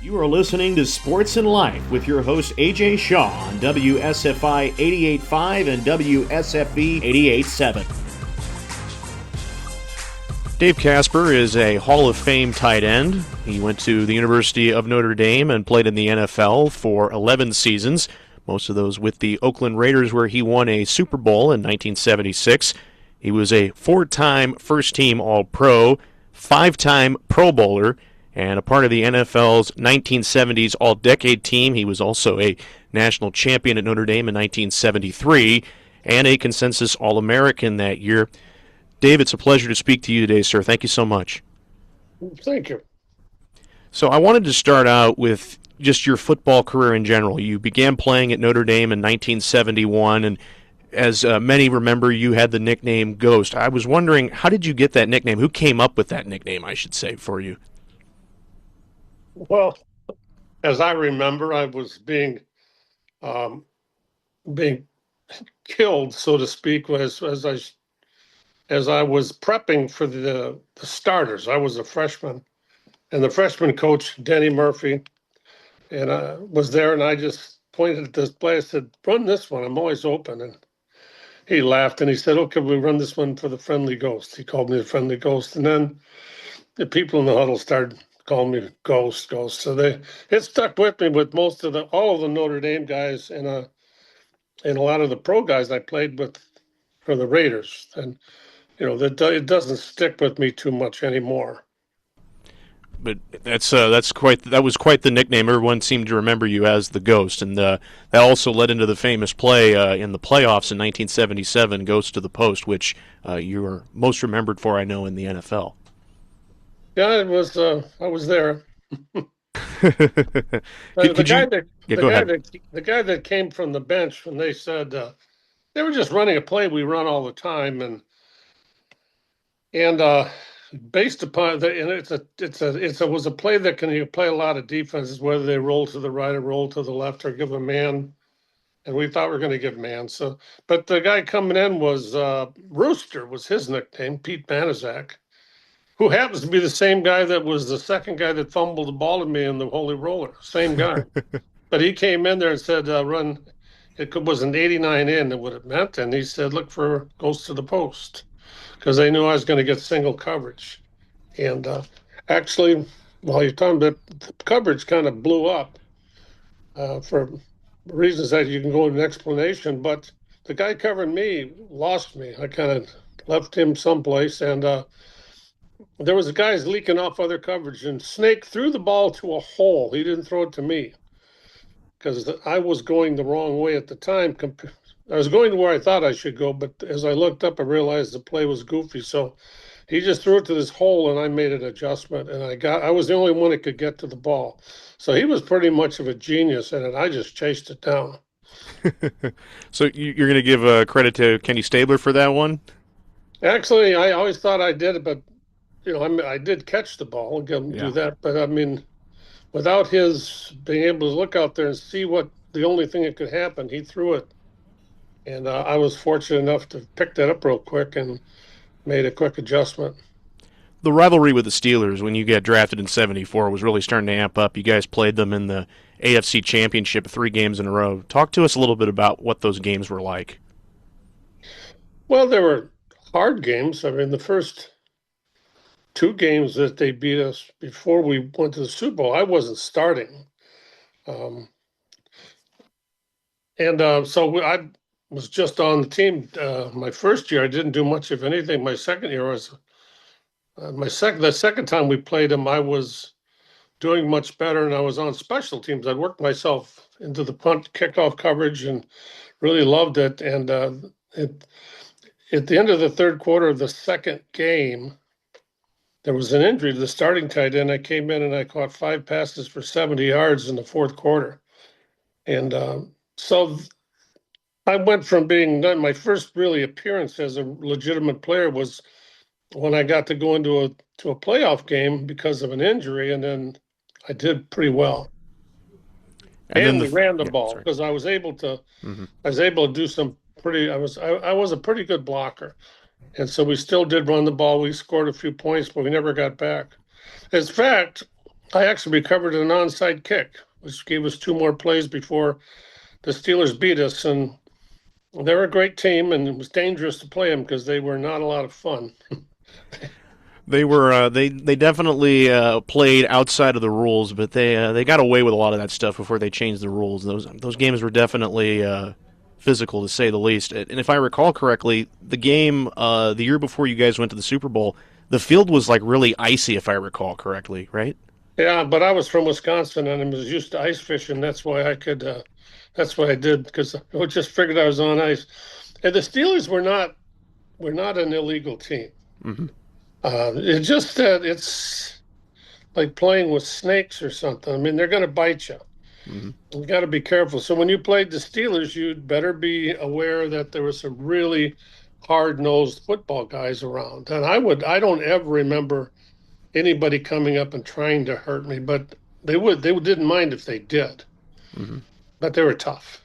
You are listening to Sports and Life with your host AJ Shaw on WSFI 88.5 and WSFE 88.7. Dave Casper is a Hall of Fame tight end. He went to the University of Notre Dame and played in the NFL for 11 seasons, most of those with the Oakland Raiders, where he won a Super Bowl in 1976. He was a four-time first-team All-Pro, five-time Pro Bowler, and a part of the NFL's 1970s All-Decade team. He was also a national champion at Notre Dame in 1973 and a consensus All-American that year. Dave, it's a pleasure to speak to you today, sir. Thank you so much. Thank you. So I wanted to start out with just your football career in general. You began playing at Notre Dame in 1971, and as many remember, you had the nickname Ghost. I was wondering, how did you get that nickname? Who came up with that nickname, I should say, for you? Well, as I remember, I was being killed, so to speak, as I was prepping for the starters. I was a freshman, and the freshman coach, Denny Murphy, and I was there, and I just pointed at this play. I said, "Run this one. I'm always open." And he laughed, and he said, "Okay, we run this one for the Friendly Ghost." He called me the Friendly Ghost, and then the people in the huddle started calling me Ghost. So it stuck with me with all of the Notre Dame guys and a lot of the pro guys I played with for the Raiders. And it doesn't stick with me too much anymore. But that was quite the nickname. Everyone seemed to remember you as the Ghost, and that also led into the famous play in the playoffs in 1977, Ghost to the Post, which you are most remembered for, I know, in the NFL. Yeah, it was. I was there. The guy that came from the bench when they said they were just running a play we run all the time, and based upon it was a play that you play a lot of defenses, whether they roll to the right or roll to the left or give a man, and we thought we were going to give man. So, but the guy coming in was Rooster was his nickname, Pete Banaszak, who happens to be the same guy that was the second guy that fumbled the ball to me in the Holy Roller. Same guy. But he came in there and said, run. It was an 89 in, and what it meant. And he said, look for Ghost to the Post, because they knew I was going to get single coverage. And actually, while you're talking about the coverage kind of blew up for reasons that you can go into an explanation. But the guy covering me lost me. I kind of left him someplace, and there was guys leaking off other coverage, and Snake threw the ball to a hole. He didn't throw it to me because I was going the wrong way at the time. I was going to where I thought I should go, but as I looked up, I realized the play was goofy. So he just threw it to this hole, and I made an adjustment, and I was the only one that could get to the ball. So he was pretty much of a genius at it. I just chased it down. So you're going to give credit to Kenny Stabler for that one? Actually, I always thought I did it, but I did catch the ball and get him to do that. But I mean, without his being able to look out there and see what the only thing that could happen, he threw it. And I was fortunate enough to pick that up real quick and made a quick adjustment. The rivalry with the Steelers when you got drafted in 74 was really starting to amp up. You guys played them in the AFC Championship 3 games in a row. Talk to us a little bit about what those games were like. Well, they were hard games. I mean, the first 2 games that they beat us before we went to the Super Bowl, I wasn't starting. So I was just on the team. My first year, I didn't do much of anything. My second year was the second time we played them, I was doing much better, and I was on special teams. I'd worked myself into the punt kickoff coverage and really loved it. And at the end of the third quarter of the second game, there was an injury to the starting tight end. I came in and I caught 5 passes for 70 yards in the fourth quarter. And so I went from being my first really appearance as a legitimate player was when I got to go into a playoff game because of an injury, and then I did pretty well. And we ran the ball because I was able to. I was able to do some pretty. I was a pretty good blocker, and so we still did run the ball. We scored a few points, but we never got back. In fact, I actually recovered an onside kick, which gave us 2 more plays before the Steelers beat us. And they're a great team, and it was dangerous to play them because they were not a lot of fun. They were they definitely played outside of the rules, but they got away with a lot of that stuff before they changed the rules. Those games were definitely physical, to say the least. And if I recall correctly, the game the year before you guys went to the Super Bowl, the field was like really icy, if I recall correctly, right? Yeah, but I was from Wisconsin and I was used to ice fishing. That's why I could. That's what I did because I just figured I was on ice. And the Steelers were not an illegal team. Mm-hmm. It's just that it's like playing with snakes or something. I mean, they're going to bite you. Mm-hmm. You got to be careful. So when you played the Steelers, you'd better be aware that there were some really hard-nosed football guys around. And I don't ever remember anybody coming up and trying to hurt me, but they didn't mind if they did. Mm-hmm. But they were tough.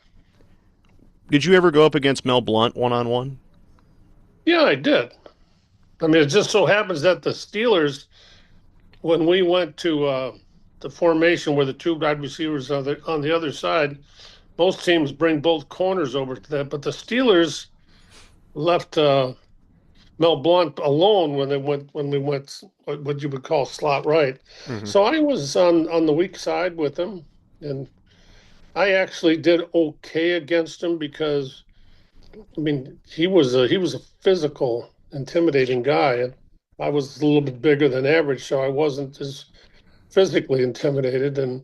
Did you ever go up against Mel Blount one-on-one? Yeah, I did. I mean, it just so happens that the Steelers, when we went to the formation where the two wide receivers are on the other side, most teams bring both corners over to that. But the Steelers left Mel Blount alone when we went what you would call slot right. Mm-hmm. So I was on the weak side with him, and I actually did okay against him because I mean he was a physical, intimidating guy, and I was a little bit bigger than average, so I wasn't as physically intimidated. And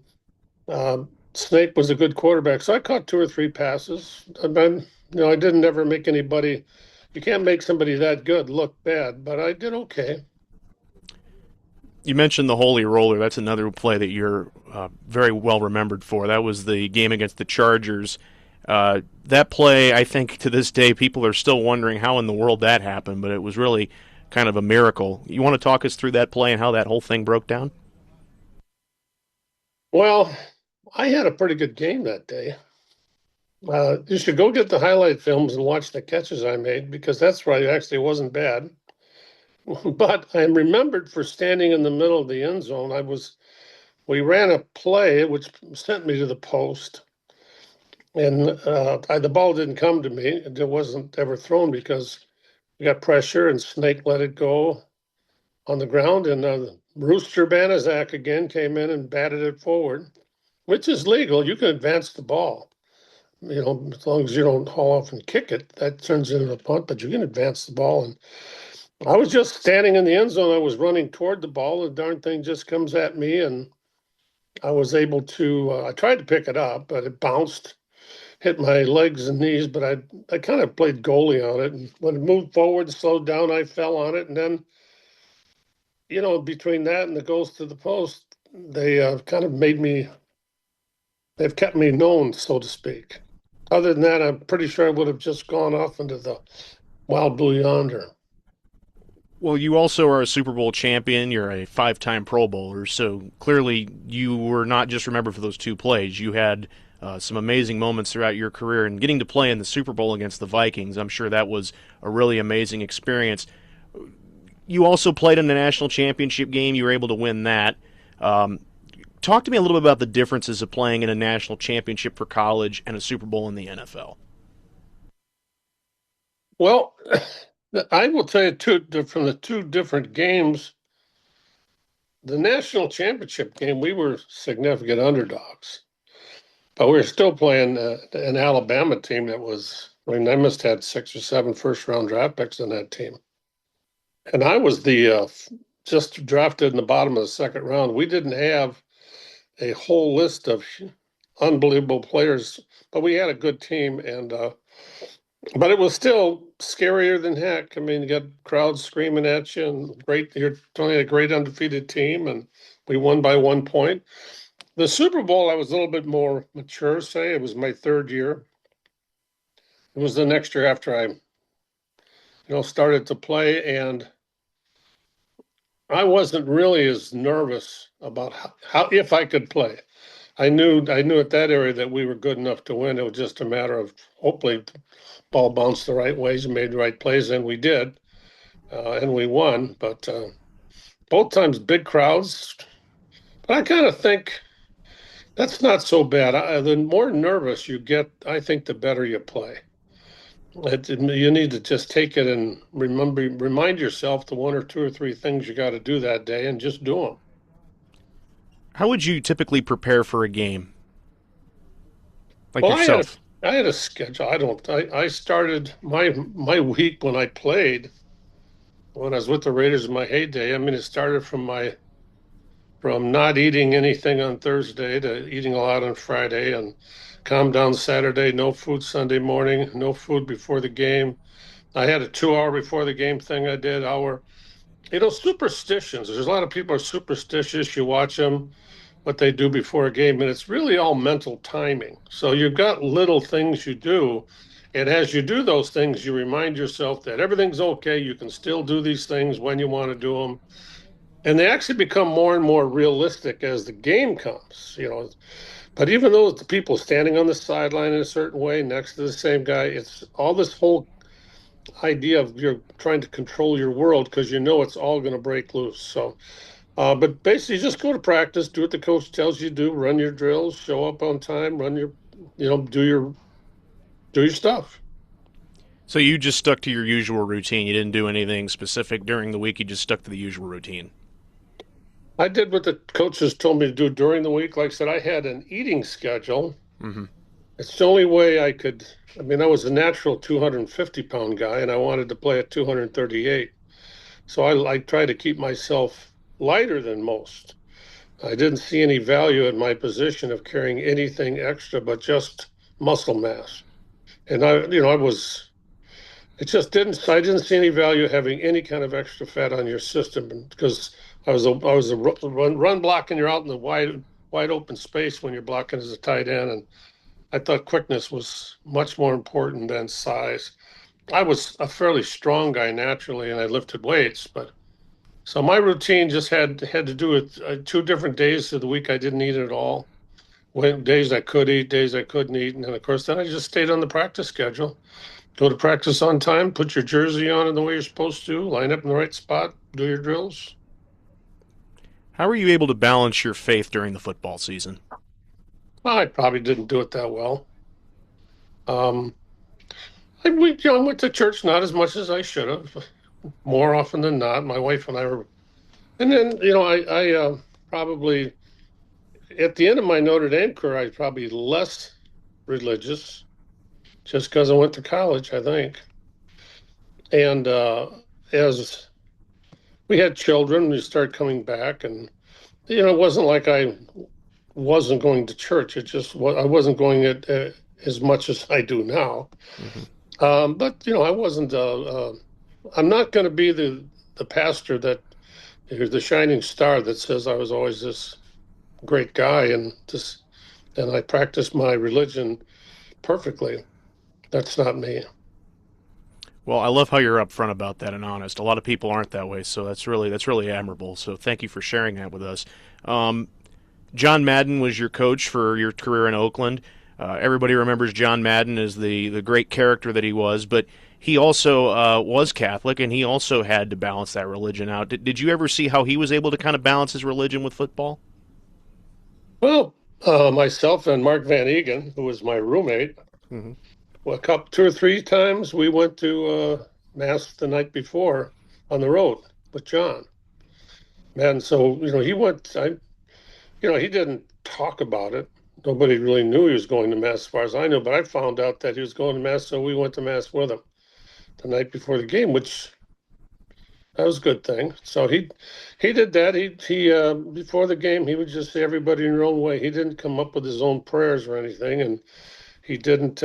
Snake was a good quarterback, so I caught 2 or 3 passes. And then I didn't ever make anybody. You can't make somebody that good look bad, but I did okay. You mentioned the Holy Roller. That's another play that you're very well remembered for. That was the game against the Chargers. That play, I think to this day, people are still wondering how in the world that happened, but it was really kind of a miracle. You want to talk us through that play and how that whole thing broke down? Well, I had a pretty good game that day. You should go get the highlight films and watch the catches I made because that's right. Actually, it wasn't bad. But I'm remembered for standing in the middle of the end zone. We ran a play which sent me to the post, and the ball didn't come to me. It wasn't ever thrown because we got pressure and Snake let it go on the ground, and Rooster Banaszak again came in and batted it forward, which is legal. You can advance the ball, as long as you don't haul off and kick it. That turns into a punt, but you can advance the ball. And I was just standing in the end zone. I was running toward the ball. The darn thing just comes at me, and I was able to. I tried to pick it up, but it bounced, hit my legs and knees. But I kind of played goalie on it, and when it moved forward, slowed down, I fell on it, and then, between that and the goals to the post, they kind of made me. They've kept me known, so to speak. Other than that, I'm pretty sure I would have just gone off into the wild blue yonder. Well, you also are a Super Bowl champion. You're a 5-time Pro Bowler, so clearly you were not just remembered for those 2 plays. You had some amazing moments throughout your career, and getting to play in the Super Bowl against the Vikings, I'm sure that was a really amazing experience. You also played in the national championship game. You were able to win that. Talk to me a little bit about the differences of playing in a national championship for college and a Super Bowl in the NFL. Well, I will tell you from the 2 different games, the national championship game, we were significant underdogs, but we were still playing an Alabama team that was, I must have had 6 or 7 first-round draft picks in that team. And I was just drafted in the bottom of the 2nd round. We didn't have a whole list of unbelievable players, but we had a good team, and but it was still scarier than heck. I mean, you got crowds screaming at you, and you're playing a great undefeated team, and we won by 1 point. The Super Bowl, I was a little bit more mature, say. It was my 3rd year. It was the next year after I, started to play, and I wasn't really as nervous about how if I could play. I knew at that area that we were good enough to win. It was just a matter of hopefully ball bounced the right ways and made the right plays, and we did, and we won. But both times big crowds, But I kind of think that's not so bad. The more nervous you get, I think the better you play. You need to just take it and remind yourself the one or two or three things you got to do that day and just do them. How would you typically prepare for a game? Like Well, yourself? I had a schedule. I started my week when I played, when I was with the Raiders in my heyday. I mean, it started from not eating anything on Thursday to eating a lot on Friday, and calm down Saturday, no food Sunday morning, no food before the game. I had a 2 hour before the game thing I did, hour. Superstitions. There's a lot of people are superstitious. You watch them, what they do before a game, and it's really all mental timing. So you've got little things you do, and as you do those things, you remind yourself that everything's okay. You can still do these things when you want to do them, and they actually become more and more realistic as the game comes. But even though the people standing on the sideline in a certain way next to the same guy, it's all this whole idea of you're trying to control your world because it's all going to break loose. So, but basically, just go to practice, do what the coach tells you to do, run your drills, show up on time, do your stuff. So you just stuck to your usual routine. You didn't do anything specific during the week. You just stuck to the usual routine. I did what the coaches told me to do during the week. Like I said, I had an eating schedule. Mm-hmm. It's the only way I could. I mean, I was a natural 250-pound guy, and I wanted to play at 238. So I tried to keep myself lighter than most. I didn't see any value in my position of carrying anything extra but just muscle mass. And it just didn't. I didn't see any value having any kind of extra fat on your system, because I was a run block, and you're out in the wide open space when you're blocking as a tight end, and I thought quickness was much more important than size. I was a fairly strong guy naturally, and I lifted weights, but so my routine just had to do with 2 different days of the week I didn't eat at all. Days I could eat, days I couldn't eat, and then of course then I just stayed on the practice schedule. Go to practice on time, put your jersey on in the way you're supposed to, line up in the right spot, do your drills. How were you able to balance your faith during the football season? Well, I probably didn't do it that well. I went to church not as much as I should have. More often than not, my wife and I were, and then I probably at the end of my Notre Dame career, I was probably less religious, just because I went to college, I think. And as we had children, we started coming back, and it wasn't like I wasn't going to church. It just I wasn't going as much as I do now. Mm-hmm. But I wasn't. I'm not going to be the pastor that is the shining star that says I was always this great guy and I practiced my religion perfectly. That's not me. Well, I love how you're upfront about that and honest. A lot of people aren't that way, so that's really admirable. So thank you for sharing that with us. John Madden was your coach for your career in Oakland. Everybody remembers John Madden as the great character that he was, but he also was Catholic, and he also had to balance that religion out. Did you ever see how he was able to kind of balance his religion with football? Well, myself and Mark Van Egan, who was my roommate, mm-hmm. Well, 2 or 3 times we went to Mass the night before on the road with John. And so, he went, he didn't talk about it. Nobody really knew he was going to Mass as far as I knew, but I found out that he was going to Mass, so we went to Mass with him the night before the game, which that was a good thing. So he did that. He before the game, he would just say everybody in your own way. He didn't come up with his own prayers or anything, and he didn't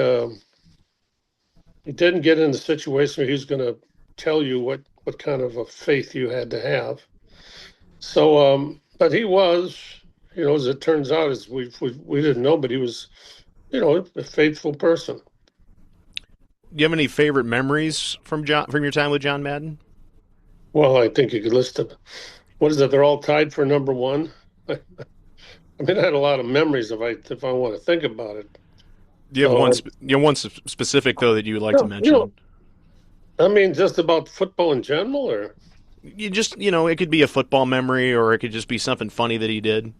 get in the situation where he was going to tell you what kind of a faith you had to have. So, but he was, as it turns out, as we didn't know, but he was, a faithful person. Do you have any favorite memories from your time with John Madden? Well, I think you could list them. What is it? They're all tied for number one. I mean, I had a lot of memories if I want to think about it. Do you have one specific though that you would like to mention? I mean, just about football in general, or you just it could be a football memory, or it could just be something funny that he did.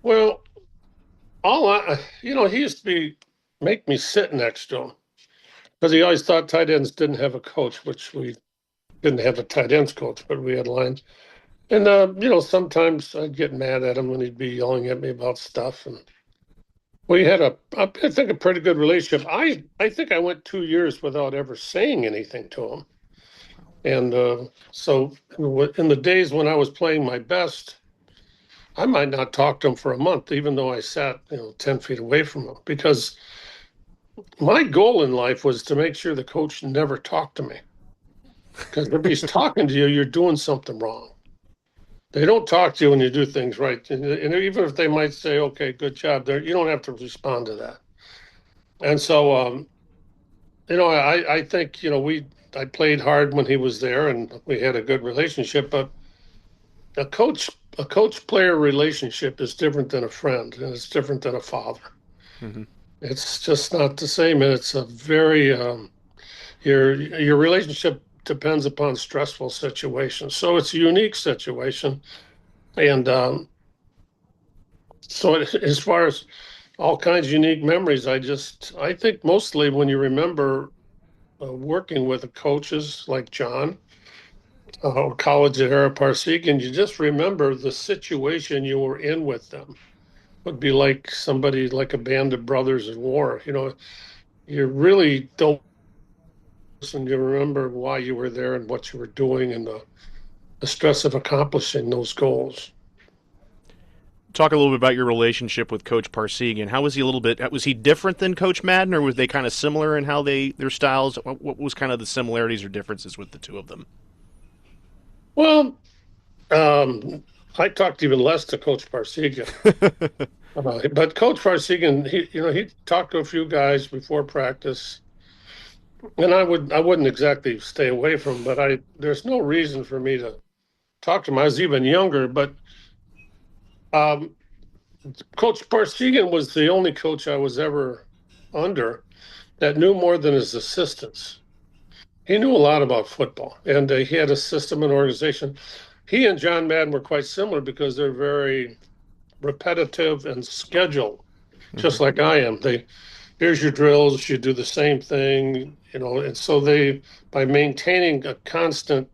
Well, he used to make me sit next to him because he always thought tight ends didn't have a coach, which we didn't have a tight ends coach, but we had lines. And sometimes I'd get mad at him when he'd be yelling at me about stuff. And we had I think, a pretty good relationship. I think I went 2 years without ever saying anything to him. And so in the days when I was playing my best, I might not talk to him for a month, even though I sat 10 feet away from him, because my goal in life was to make sure the coach never talked to me. Because if he's talking to you, you're doing something wrong. They don't talk to you when you do things right. And even if they might say, okay, good job there, you don't have to respond to that. And so, I think, I played hard when he was there and we had a good relationship, but a coach player relationship is different than a friend, and it's different than a father. Mm-hmm. It's just not the same. And it's a very, your relationship depends upon stressful situations. So it's a unique situation. And so as far as all kinds of unique memories, I think mostly when you remember working with coaches like John, college at Parsegan, you just remember the situation you were in with them. Would be like somebody like a band of brothers in war. You really don't, and you remember why you were there and what you were doing and the stress of accomplishing those goals. Talk a little bit about your relationship with Coach Parsegan. How was he was he different than Coach Madden, or was they kind of similar in how their styles? What was kind of the similarities or differences with the two of them? Well, I talked even less to Coach Parsegan. But Coach Parsegan, he talked to a few guys before practice, and I wouldn't exactly stay away from him, but there's no reason for me to talk to him. I was even younger, but Coach Parsegan was the only coach I was ever under that knew more than his assistants. He knew a lot about football, and he had a system and organization. He and John Madden were quite similar because they're very repetitive and scheduled, just like I am. Here's your drills, you do the same thing, and so by maintaining a constant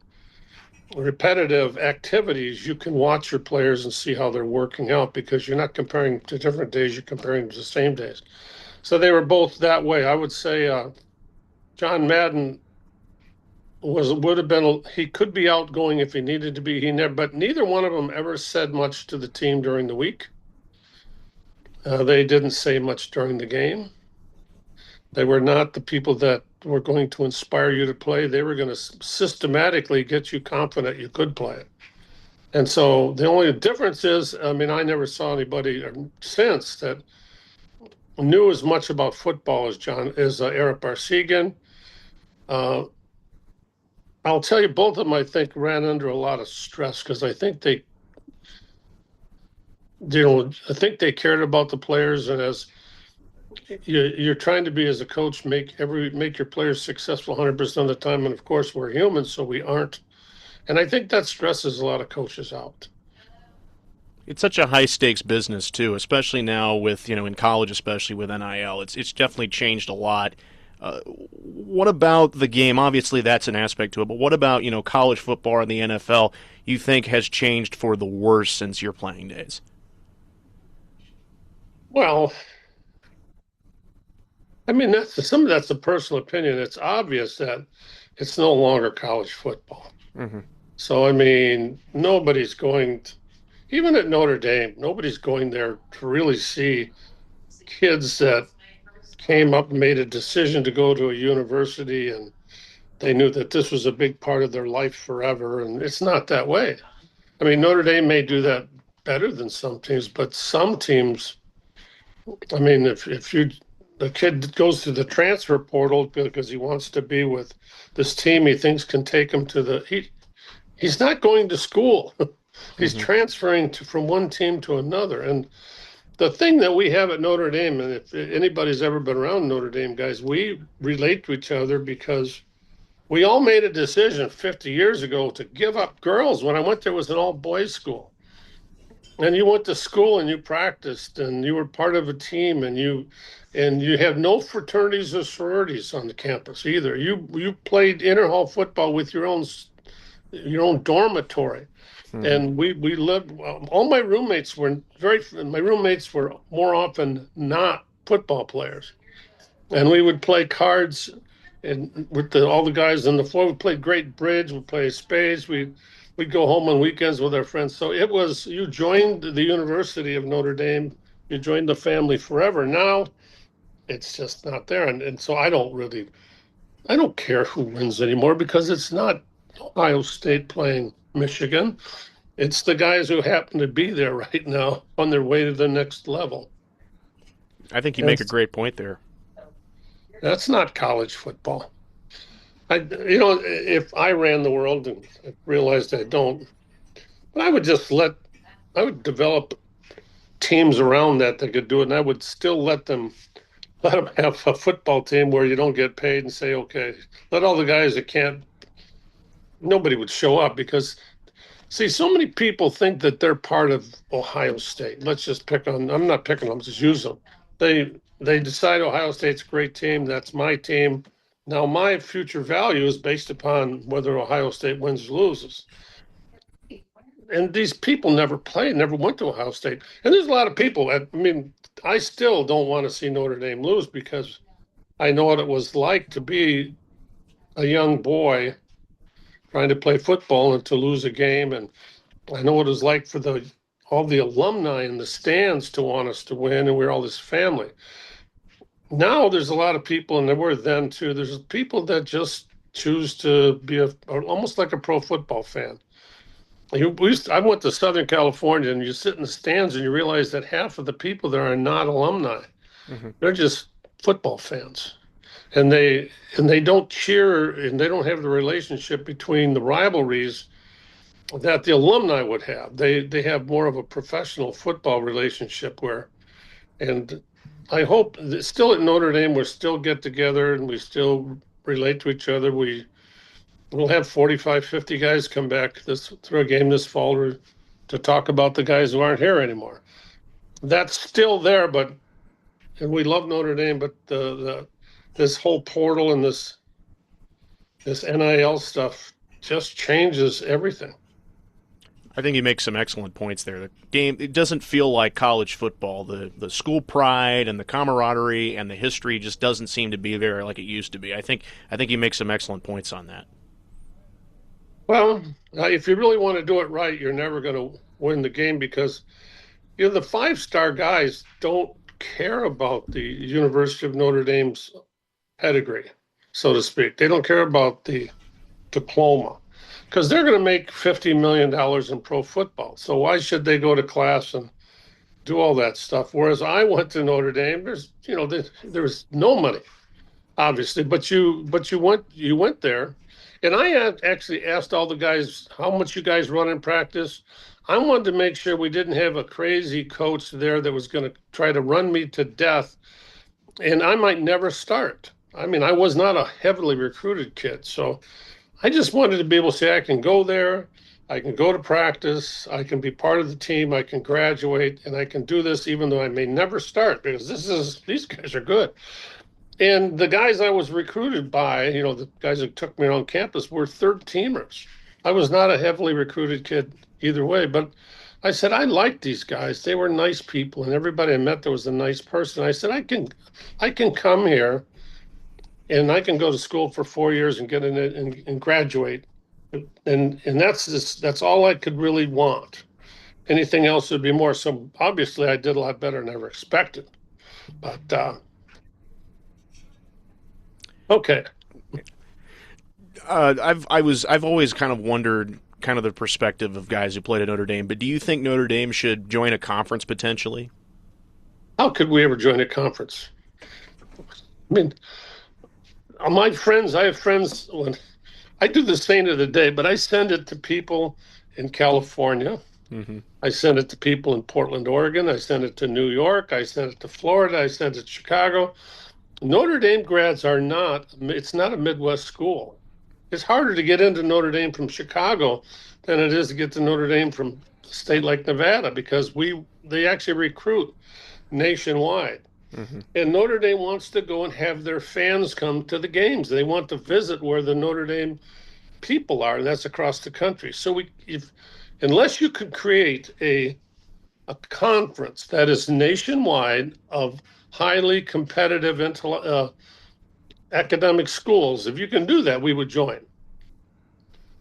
repetitive activities, you can watch your players and see how they're working out because you're not comparing to different days, you're comparing to the same days. So they were both that way. I would say John Madden he could be outgoing if he needed to be. But neither one of them ever said much to the team during the week. They didn't say much during the game. They were not the people that were going to inspire you to play. They were going to systematically get you confident you could play it. And so the only difference is, I never saw anybody since that knew as much about football as Eric Parsegan. I'll tell you, both of them, I think, ran under a lot of stress because I think they cared about the players, and as you're trying to be as a coach, make your players successful 100% of the time, and of course we're humans, so we aren't. And I think that stresses a lot of coaches out. It's such a high stakes business too, especially now with in college, especially with NIL. It's definitely changed a lot. What about the game? Obviously, that's an aspect to it, but what about college football and the NFL? You think has changed for the worse since your playing days? Well, that's a personal opinion. It's obvious that it's no longer college football. Mm-hmm. So nobody's going even at Notre Dame, nobody's going there to really see kids that came up and made a decision to go to a university and they knew that this was a big part of their life forever. And it's not that way. Notre Dame may do that better than some teams, but some teams, if the kid goes to the transfer portal because he wants to be with this team he thinks can take him he's not going to school. He's transferring from one team to another. And the thing that we have at Notre Dame, and if anybody's ever been around Notre Dame, guys, we relate to each other because we all made a decision 50 years ago to give up girls. When I went there, it was an all-boys school. And you went to school and you practiced and you were part of a team and you have no fraternities or sororities on the campus either. You played interhall football with your own dormitory. Hmm. And we lived, all my roommates were more often not football players. And we would play cards and with all the guys on the floor. We played great bridge, we played spades, we'd go home on weekends with our friends. So it was, you joined the University of Notre Dame, you joined the family forever. Now it's just not there. And so I don't care who wins anymore because it's not Ohio State playing Michigan. It's the guys who happen to be there right now on their way to the next level. I think you And make a great point there. that's not college football. If I ran the world, and I realized I don't, but I would develop teams around that could do it, and I would still let them have a football team where you don't get paid and say, okay, let all the guys that can't, nobody would show up because, see, so many people think that they're part of Ohio State. Let's just I'm not picking them, just use them. They decide Ohio State's a great team. That's my team. Now, my future value is based upon whether Ohio State wins or loses. And these people never went to Ohio State. And there's a lot of people. I still don't want to see Notre Dame lose because I know what it was like to be a young boy trying to play football and to lose a game. And I know what it was like for all the alumni in the stands to want us to win, and we're all this family. Now there's a lot of people, and there were then too, there's people that just choose to be almost like a pro football fan. I went to Southern California, and you sit in the stands and you realize that half of the people there are not alumni. Hmm. They're just football fans. And they don't cheer, and they don't have the relationship between the rivalries that the alumni would have. They have more of a professional football relationship and I hope that still at Notre Dame we still get together and we still relate to each other. We'll have 45, 50 guys come back through a game this fall to talk about the guys who aren't here anymore. That's still there, and we love Notre Dame, but this whole portal and this NIL stuff just changes everything. I think you make some excellent points there. The game, it doesn't feel like college football. The school pride and the camaraderie and the history just doesn't seem to be there like it used to be. I think you make some excellent points on that. Well, if you really want to do it right, you're never going to win the game because the 5-star guys don't care about the University of Notre Dame's pedigree, so to speak. They don't care about the diploma because they're going to make $50 million in pro football. So why should they go to class and do all that stuff? Whereas I went to Notre Dame, there's no money, obviously, but you went there. And I had actually asked all the guys how much you guys run in practice. I wanted to make sure we didn't have a crazy coach there that was going to try to run me to death, and I might never start. I mean, I was not a heavily recruited kid, so I just wanted to be able to say I can go there, I can go to practice, I can be part of the team, I can graduate, and I can do this even though I may never start because these guys are good. And the guys I was recruited by, the guys that took me on campus were third teamers. I was not a heavily recruited kid either way, but I said, I liked these guys. They were nice people, and everybody I met there was a nice person. I said, I can come here and I can go to school for 4 years and get in it and graduate. And that's all I could really want. Anything else would be more. So obviously I did a lot better than I ever expected. But okay. I've always kind of wondered kind of the perspective of guys who played at Notre Dame, but do you think Notre Dame should join a conference potentially? How could we ever join a conference? I mean, I have friends when I do the saint of the day, but I send it to people in California. Mm-hmm. I send it to people in Portland, Oregon. I send it to New York. I send it to Florida. I send it to Chicago. Notre Dame grads it's not a Midwest school. It's harder to get into Notre Dame from Chicago than it is to get to Notre Dame from state like Nevada, because they actually recruit nationwide. Mm-hmm. And Notre Dame wants to go and have their fans come to the games. They want to visit where the Notre Dame people are, and that's across the country. So unless you could create a conference that is nationwide of highly competitive academic schools, if you can do that, we would join.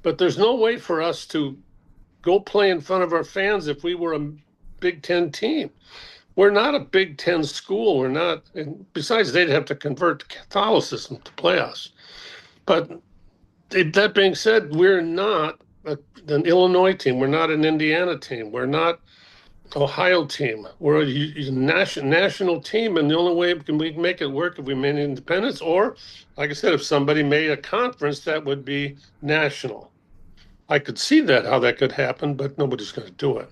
But there's no way for us to go play in front of our fans if we were a Big Ten team. We're not a Big Ten school. We're not. And besides, they'd have to convert to Catholicism to play us. But that being said, we're not an Illinois team. We're not an Indiana team. We're not Ohio team. We're a national team, and the only way we can make it work if we made independence, or, like I said, if somebody made a conference that would be national. I could see how that could happen, but nobody's going to do it.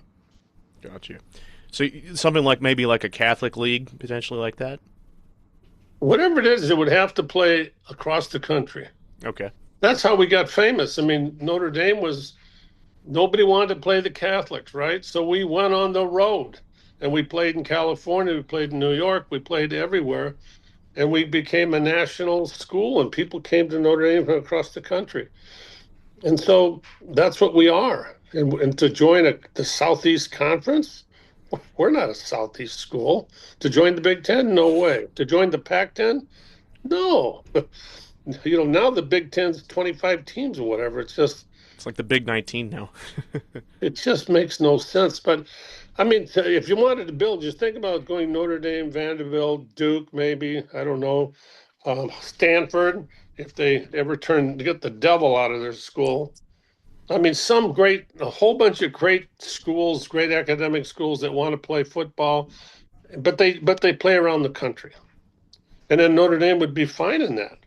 Got you. So something like maybe like a Catholic league, potentially like that? Whatever it is, it would have to play across the country. Okay. That's how we got famous. I mean, Notre Dame nobody wanted to play the Catholics, right? So we went on the road, and we played in California, we played in New York, we played everywhere, and we became a national school, and people came to Notre Dame from across the country. And so that's what we are. And to join the Southeast Conference, we're not a Southeast school. To join the Big Ten, no way. To join the Pac-10, no. Now the Big Ten's 25 teams or whatever. It's like the Big 19 now. It just makes no sense. But, I mean, if you wanted to build, just think about going Notre Dame, Vanderbilt, Duke, maybe, I don't know, Stanford, if they ever get the devil out of their school. I mean, a whole bunch of great schools, great academic schools that want to play football, but they play around the country. And then Notre Dame would be fine in that.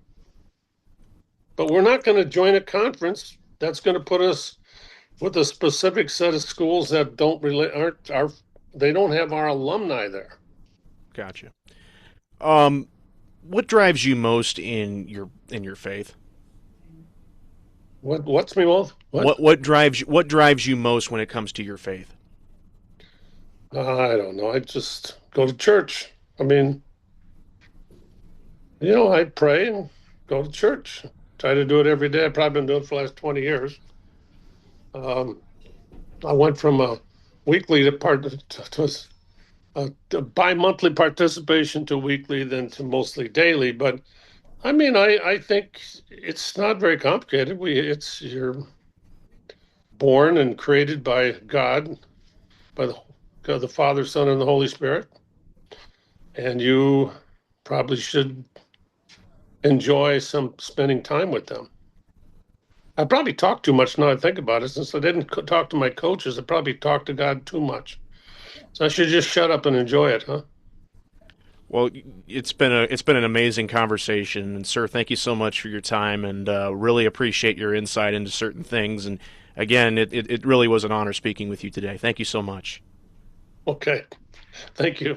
But we're not going to join a conference that's going to put us with a specific set of schools that they don't have our alumni there. Gotcha. What drives you most in your faith? What's me most? What drives you most when it comes to your faith? I don't know. I just go to church. I mean, I pray and go to church. Try to do it every day. I've probably been doing it for the last 20 years. I went from a weekly to a bi-monthly participation to weekly, then to mostly daily. But I mean, I think it's not very complicated. You're born and created by God, by the Father, Son, and the Holy Spirit, and you probably should enjoy spending time with them. I probably talk too much now I think about it. Since I didn't talk to my coaches, I probably talked to God too much. So I should just shut up and enjoy it, huh? Well, it's been an amazing conversation, and sir, thank you so much for your time, and really appreciate your insight into certain things. And again, it really was an honor speaking with you today. Thank you so much. Okay, thank you.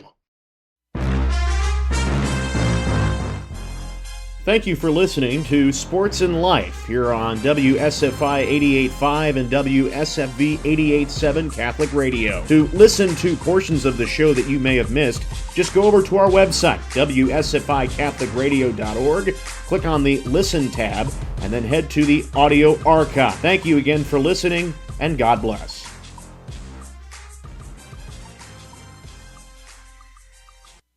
Thank you for listening to Sports and Life here on WSFI 88.5 and WSFV 88.7 Catholic Radio. To listen to portions of the show that you may have missed, just go over to our website, WSFICatholicRadio.org, click on the Listen tab, and then head to the audio archive. Thank you again for listening, and God bless.